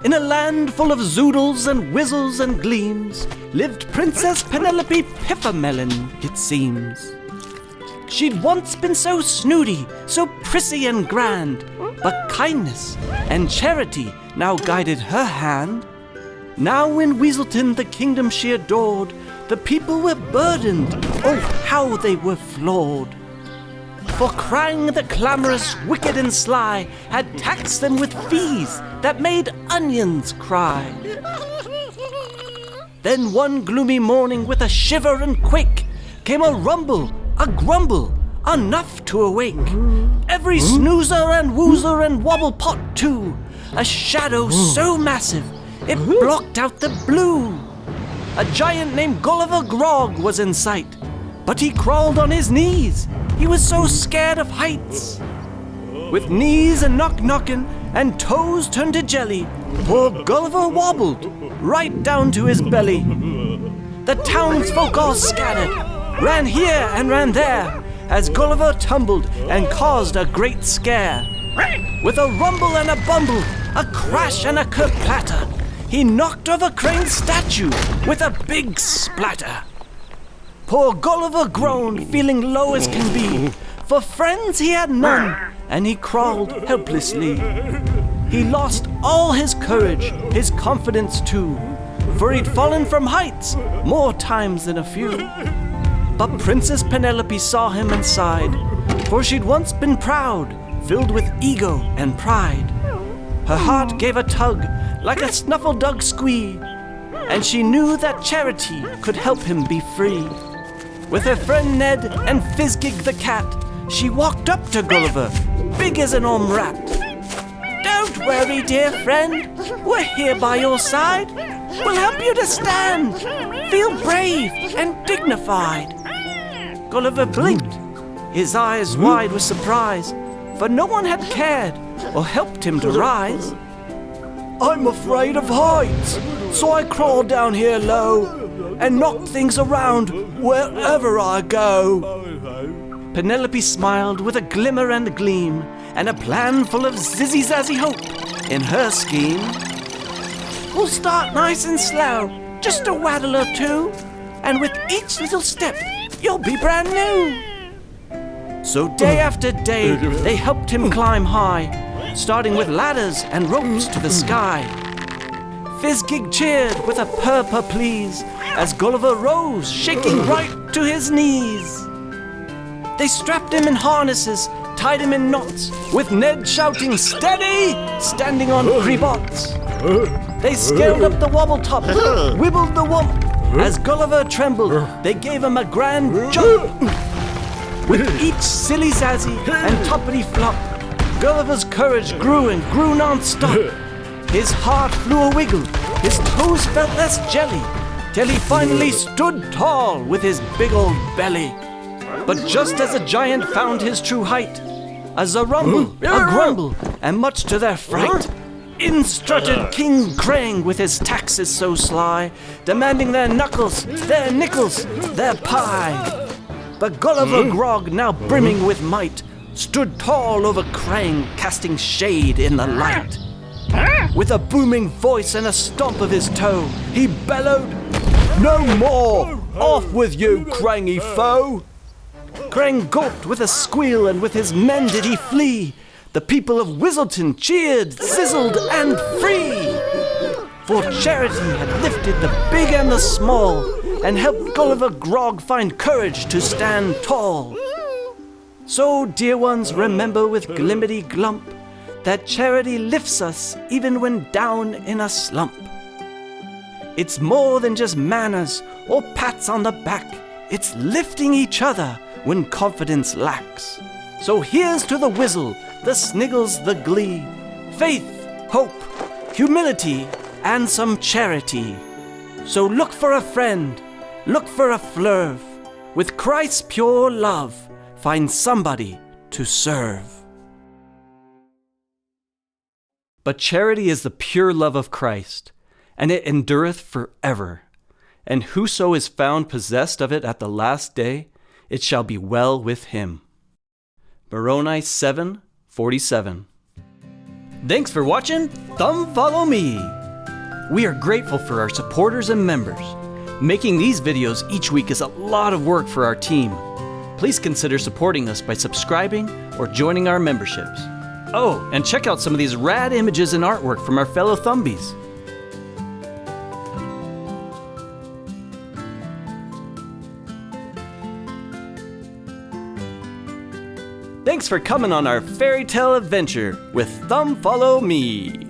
In a land full of zoodles and whizzles and gleams lived Princess Penelope Piphermellon, it seems. She'd once been so snooty, so prissy and grand, but kindness and charity now guided her hand. Now in Weaselton, the kingdom she adored, the people were burdened, oh how they were flawed. For Krang the clamorous, wicked and sly had taxed them with fees that made onions cry. Then one gloomy morning with a shiver and quake came a rumble, a grumble, enough to awake every snoozer and woozer and wobble pot too. A shadow so massive it blocked out the blue. A giant named Gulliver Grog was in sight, but he crawled on his knees. He was so scared of heights. With knees a knock-knockin' and toes turned to jelly, poor Gulliver wobbled right down to his belly. The townsfolk all scattered, ran here and ran there, as Gulliver tumbled and caused a great scare. With a rumble and a bumble, a crash and a kerplatter, he knocked over Krang's statue with a big splatter. Poor Gulliver groaned, feeling low as can be, for friends he had none, and he crawled helplessly. He lost all his courage, his confidence too, for he'd fallen from heights more times than a few. But Princess Penelope saw him and sighed, for she'd once been proud, filled with ego and pride. Her heart gave a tug, like a snuffle-dug squee, and she knew that charity could help him be free. With her friend Ned and Fizzgig the cat, she walked up to Gulliver, big as an orm rat. Don't worry, dear friend, we're here by your side. We'll help you to stand. Feel brave and dignified. Gulliver blinked, his eyes wide with surprise, for no one had cared or helped him to rise. I'm afraid of heights, so I crawl down here low and knock things around wherever I go. Penelope smiled with a glimmer and a gleam, and a plan full of zizzy-zazzy hope in her scheme. We'll start nice and slow, just a waddle or two, and with each little step, you'll be brand new. So day after day, they helped him climb high, starting with ladders and ropes to the sky. Fizzgig cheered with a purr please, as Gulliver rose, shaking right to his knees. They strapped him in harnesses, tied him in knots, with Ned shouting, "Steady!" standing on creebots. They scaled up the wobble top, wibbled the wump. As Gulliver trembled, they gave him a grand jump. With each silly-zazzy and toppity-flop, Gulliver's courage grew and grew non-stop. His heart flew a wiggle, his toes felt less jelly, till he finally stood tall with his big old belly. But just as a giant found his true height, a zarumble, a grumble, and much to their fright, in strutted King Krang with his taxes so sly, demanding their knuckles, their nickels, their pie. But Gulliver Grog, now brimming with might, stood tall over Krang, casting shade in the light. With a booming voice and a stomp of his toe, he bellowed, "No more! Off with you, Krangy foe!" Krang gulped with a squeal, and with his men did he flee. The people of Weaselton cheered, sizzled, and free. For charity had lifted the big and the small, and helped Gulliver Grog find courage to stand tall. So, dear ones, remember with glimmity glump, that charity lifts us even when down in a slump. It's more than just manners or pats on the back. It's lifting each other when confidence lacks. So here's to the whizzle, the sniggles, the glee, faith, hope, humility, and some charity. So look for a friend, look for a flurve, With Christ's pure love, find somebody to serve. But charity is the pure love of Christ, and it endureth forever. And whoso is found possessed of it at the last day, it shall be well with him. Moroni 7:47. Thanks for watching Thumb Follow Me. We are grateful for our supporters and members. Making these videos each week is a lot of work for our team. Please consider supporting us by subscribing or joining our memberships. Oh, and check out some of these rad images and artwork from our fellow Thumbies. Thanks for coming on our fairy tale adventure with Thumb Follow Me.